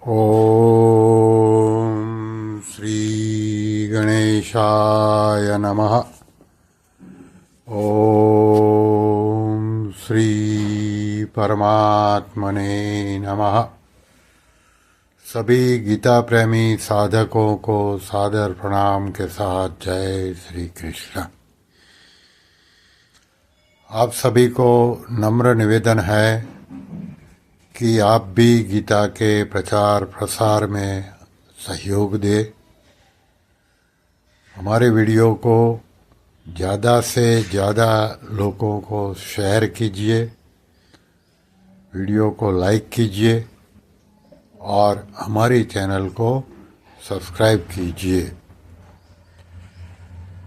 ओम श्री गणेशाय नमः। ओम श्री परमात्मने नमः। सभी गीता प्रेमी साधकों को सादर प्रणाम के साथ जय श्री कृष्ण। आप सभी को नम्र निवेदन है कि आप भी गीता के प्रचार प्रसार में सहयोग दें। हमारे वीडियो को ज़्यादा से ज़्यादा लोगों को शेयर कीजिए, वीडियो को लाइक कीजिए और हमारे चैनल को सब्सक्राइब कीजिए।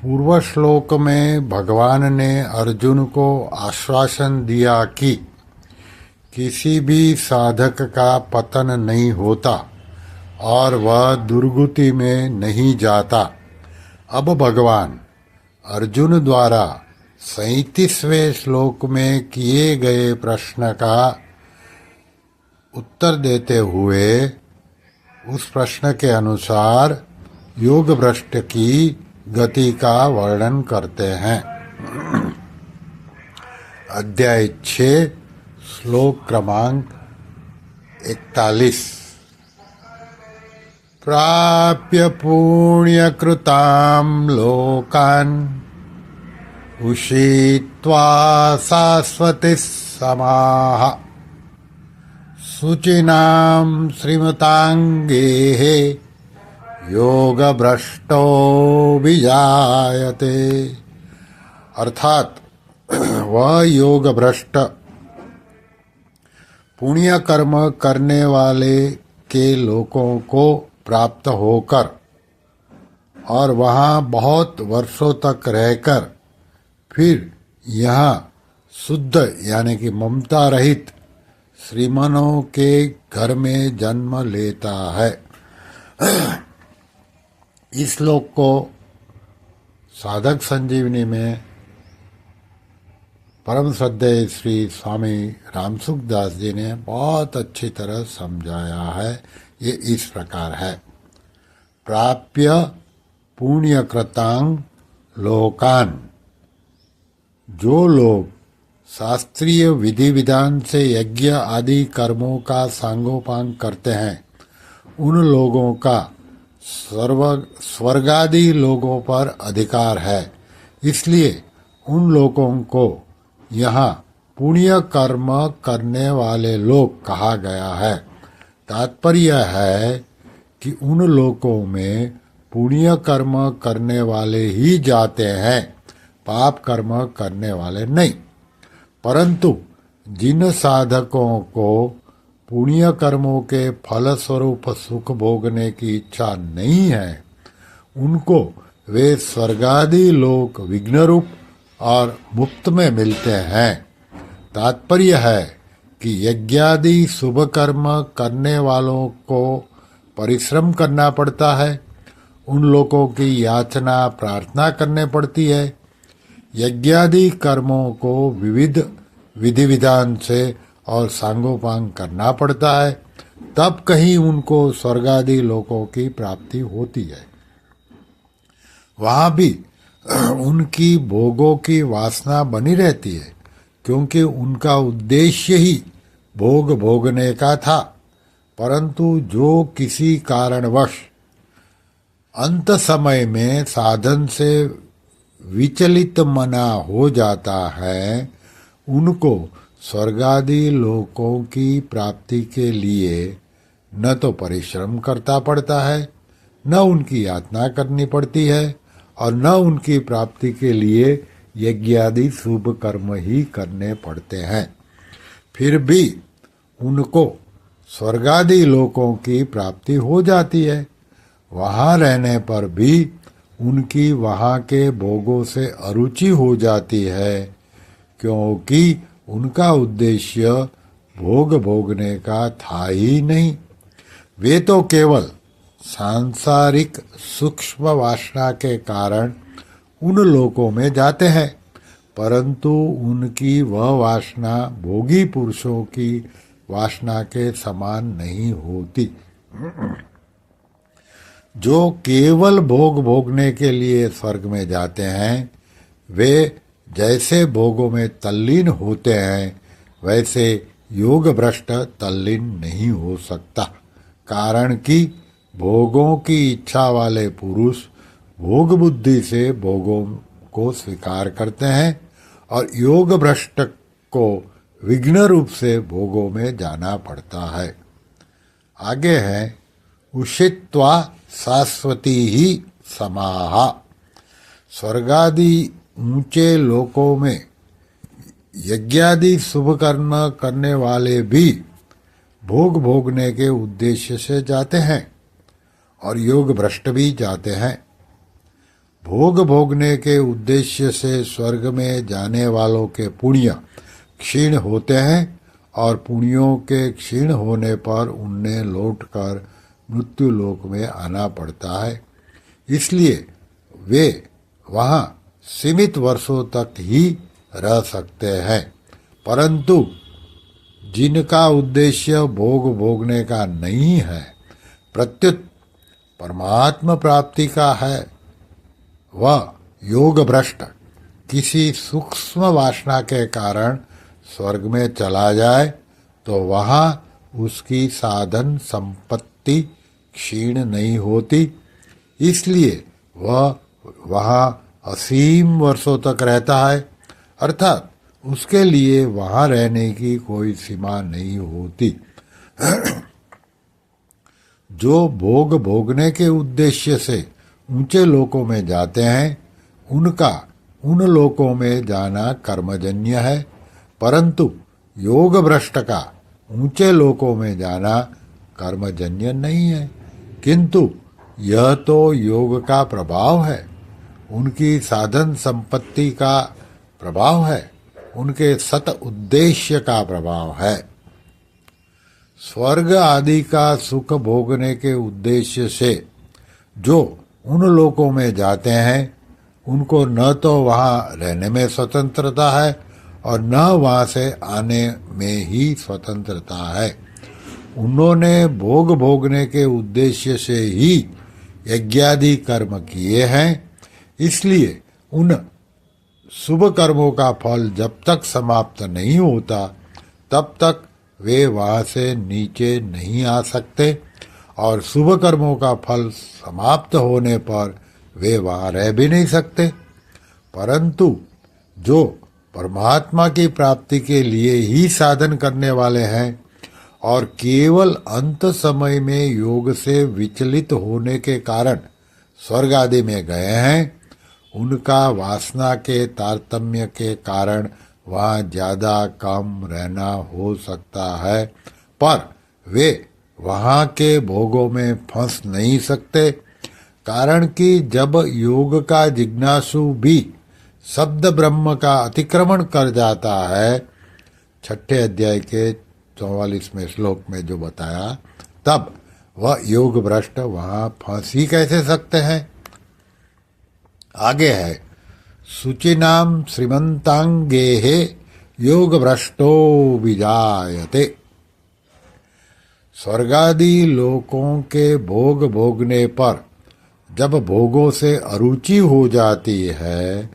पूर्व श्लोक में भगवान ने अर्जुन को आश्वासन दिया कि किसी भी साधक का पतन नहीं होता और वह दुर्गति में नहीं जाता। अब भगवान अर्जुन द्वारा 37वें श्लोक में किए गए प्रश्न का उत्तर देते हुए उस प्रश्न के अनुसार योग भ्रष्ट की गति का वर्णन करते हैं। अध्याय 6 श्लोक क्रमांक 41। प्राप्य पुण्यकृतां लोकान् उषित्वा शाश्वतिः समाः शुचिनां श्रीमताङ्गेः योगभ्रष्टो विजायते। अर्थात वह योग भ्रष्ट पुण्य कर्म करने वाले के लोगों को प्राप्त होकर और वहाँ बहुत वर्षों तक रहकर फिर यहाँ शुद्ध यानी कि ममता रहित श्रीमनों के घर में जन्म लेता है। इस श्लोक को साधक संजीवनी में परम श्रद्धेय श्री स्वामी रामसुख दास जी ने बहुत अच्छी तरह समझाया है। ये इस प्रकार है। प्राप्य पुण्यकृतां लोकान, जो लोग शास्त्रीय विधि विधान से यज्ञ आदि कर्मों का सांगोपांग करते हैं, उन लोगों का स्वर्गादि लोगों पर अधिकार है। इसलिए उन लोगों को यहाँ पुण्य कर्म करने वाले लोग कहा गया है। तात्पर्य है कि उन लोगों में पुण्य कर्म करने वाले ही जाते हैं, पाप कर्म करने वाले नहीं। परंतु जिन साधकों को पुण्य कर्मों के फल स्वरूप सुख भोगने की इच्छा नहीं है, उनको वे स्वर्गादि लोक विघ्न रूप और मुक्त में मिलते हैं। तात्पर्य है कि यज्ञादि शुभ कर्म करने वालों को परिश्रम करना पड़ता है, उन लोगों की याचना प्रार्थना करने पड़ती है। यज्ञादि कर्मों को विविध विधि विधान से और सांगोपांग करना पड़ता है, तब कहीं उनको स्वर्गादि लोकों की प्राप्ति होती है। वहाँ भी उनकी भोगों की वासना बनी रहती है, क्योंकि उनका उद्देश्य ही भोग भोगने का था। परंतु जो किसी कारणवश अंत समय में साधन से विचलित मना हो जाता है, उनको स्वर्गादि लोकों की प्राप्ति के लिए न तो परिश्रम करता पड़ता है, न उनकी यातना करनी पड़ती है और न उनकी प्राप्ति के लिए यज्ञादि शुभ कर्म ही करने पड़ते हैं। फिर भी उनको स्वर्गादि लोकों की प्राप्ति हो जाती है। वहाँ रहने पर भी उनकी वहाँ के भोगों से अरुचि हो जाती है, क्योंकि उनका उद्देश्य भोग भोगने का था ही नहीं। वे तो केवल सांसारिक सूक्ष्म वासना के कारण उन लोकों में जाते हैं, परंतु उनकी वह वासना भोगी पुरुषों की वासना के समान नहीं होती। जो केवल भोग भोगने के लिए स्वर्ग में जाते हैं, वे जैसे भोगों में तल्लीन होते हैं, वैसे योग भ्रष्ट तल्लीन नहीं हो सकता। कारण कि भोगों की इच्छा वाले पुरुष भोग बुद्धि से भोगों को स्वीकार करते हैं और योग भ्रष्ट को विघ्न रूप से भोगों में जाना पड़ता है। आगे है उषित्वा शाश्वती ही समाहा। स्वर्गादि ऊंचे लोकों में यज्ञादि शुभ कर्म करने वाले भी भोग भोगने के उद्देश्य से जाते हैं और योग भ्रष्ट भी जाते हैं। भोग भोगने के उद्देश्य से स्वर्ग में जाने वालों के पुण्य क्षीण होते हैं और पुण्यों के क्षीण होने पर उन्हें लौटकर मृत्यु लोक में आना पड़ता है। इसलिए वे वहाँ सीमित वर्षों तक ही रह सकते हैं। परंतु जिनका उद्देश्य भोग भोगने का नहीं है, प्रत्युत परमात्मा प्राप्ति का है, वह योग भ्रष्ट किसी सूक्ष्म वासना के कारण स्वर्ग में चला जाए तो वहाँ उसकी साधन संपत्ति क्षीण नहीं होती, इसलिए वह वहाँ असीम वर्षों तक रहता है, अर्थात उसके लिए वहाँ रहने की कोई सीमा नहीं होती। जो भोग भोगने के उद्देश्य से ऊंचे लोकों में जाते हैं, उनका उन लोकों में जाना कर्मजन्य है, परंतु योग भ्रष्ट का ऊंचे लोकों में जाना कर्मजन्य नहीं है, किंतु यह तो योग का प्रभाव है, उनकी साधन संपत्ति का प्रभाव है, उनके सत उद्देश्य का प्रभाव है। स्वर्ग आदि का सुख भोगने के उद्देश्य से जो उन लोकों में जाते हैं, उनको न तो वहाँ रहने में स्वतंत्रता है और न वहाँ से आने में ही स्वतंत्रता है। उन्होंने भोग भोगने के उद्देश्य से ही यज्ञादि कर्म किए हैं, इसलिए उन शुभ कर्मों का फल जब तक समाप्त नहीं होता तब तक वे वहाँ से नीचे नहीं आ सकते और शुभ कर्मों का फल समाप्त होने पर वे वहाँ रह भी नहीं सकते। परंतु जो परमात्मा की प्राप्ति के लिए ही साधन करने वाले हैं और केवल अंत समय में योग से विचलित होने के कारण स्वर्ग आदि में गए हैं, उनका वासना के तारतम्य के कारण वहाँ ज्यादा कम रहना हो सकता है, पर वे वहाँ के भोगों में फंस नहीं सकते। कारण कि जब योग का जिज्ञासु भी शब्द ब्रह्म का अतिक्रमण कर जाता है, 6 अध्याय के 44वें श्लोक में जो बताया, तब वह योग भ्रष्ट वहाँ फंस ही कैसे सकते हैं। आगे है शुचिनाम श्रीमंतांगेः योग भ्रष्टो विजायते। स्वर्गादि लोकों के भोग भोगने पर जब भोगों से अरुचि हो जाती है,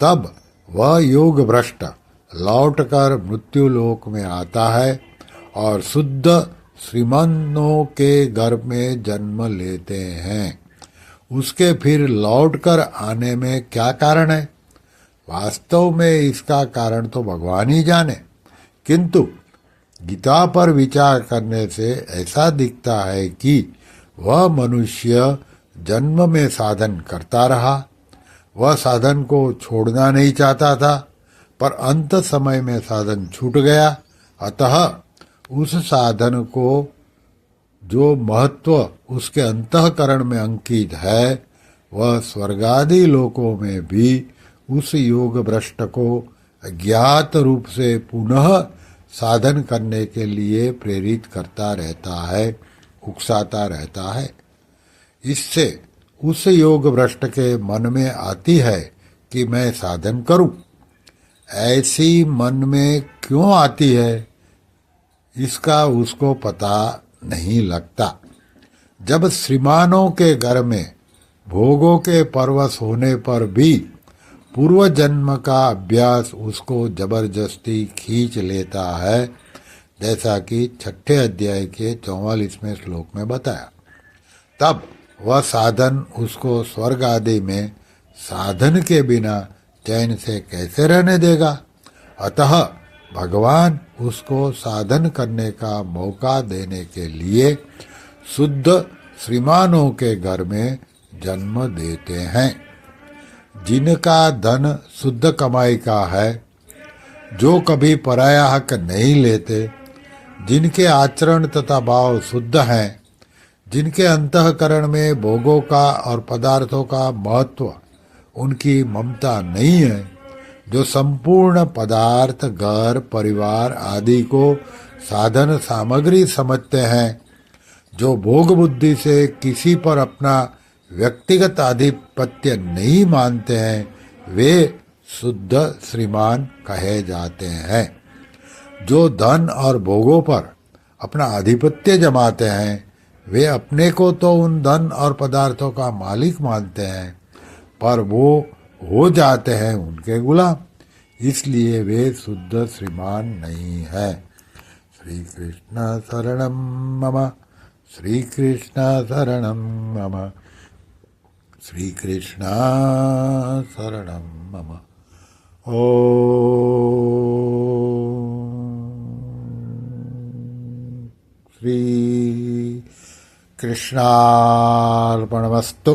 तब वह योग भ्रष्ट लौटकर मृत्यु लोक में आता है और शुद्ध श्रीमंतों के घर में जन्म लेते हैं। उसके फिर लौटकर आने में क्या कारण है? वास्तव में इसका कारण तो भगवान ही जाने, किंतु गीता पर विचार करने से ऐसा दिखता है कि वह मनुष्य जन्म में साधन करता रहा, वह साधन को छोड़ना नहीं चाहता था, पर अंत समय में साधन छूट गया। अतः उस साधन को जो महत्व उसके अंतःकरण में अंकित है, वह स्वर्गादि लोकों में भी उस योग भ्रष्ट को अज्ञात रूप से पुनः साधन करने के लिए प्रेरित करता रहता है, उकसाता रहता है। इससे उस योग भ्रष्ट के मन में आती है कि मैं साधन करूं। ऐसी मन में क्यों आती है, इसका उसको पता नहीं लगता। जब श्रीमानों के घर में भोगों के परवश होने पर भी पूर्व जन्म का अभ्यास उसको जबरदस्ती खींच लेता है, जैसा कि 6 अध्याय के 44वें श्लोक में बताया, तब वह साधन उसको स्वर्ग आदि में साधन के बिना चैन से कैसे रहने देगा। अतः भगवान उसको साधन करने का मौका देने के लिए शुद्ध श्रीमानों के घर में जन्म देते हैं, जिनका धन शुद्ध कमाई का है, जो कभी पराया हक नहीं लेते, जिनके आचरण तथा भाव शुद्ध हैं, जिनके अंतःकरण में भोगों का और पदार्थों का महत्व, उनकी ममता नहीं है, जो संपूर्ण पदार्थ, घर, परिवार आदि को साधन सामग्री समझते हैं, जो भोग बुद्धि से किसी पर अपना व्यक्तिगत आधिपत्य नहीं मानते हैं, वे शुद्ध श्रीमान कहे जाते हैं। जो धन और भोगों पर अपना आधिपत्य जमाते हैं, वे अपने को तो उन धन और पदार्थों का मालिक मानते हैं, पर वो हो जाते हैं उनके गुलाम, इसलिए वे शुद्ध श्रीमान नहीं है। श्री कृष्ण शरणम मम, श्री कृष्ण शरणम मम, श्री कृष्ण शरणम मम। ओम श्री कृष्णार्पणमस्तु।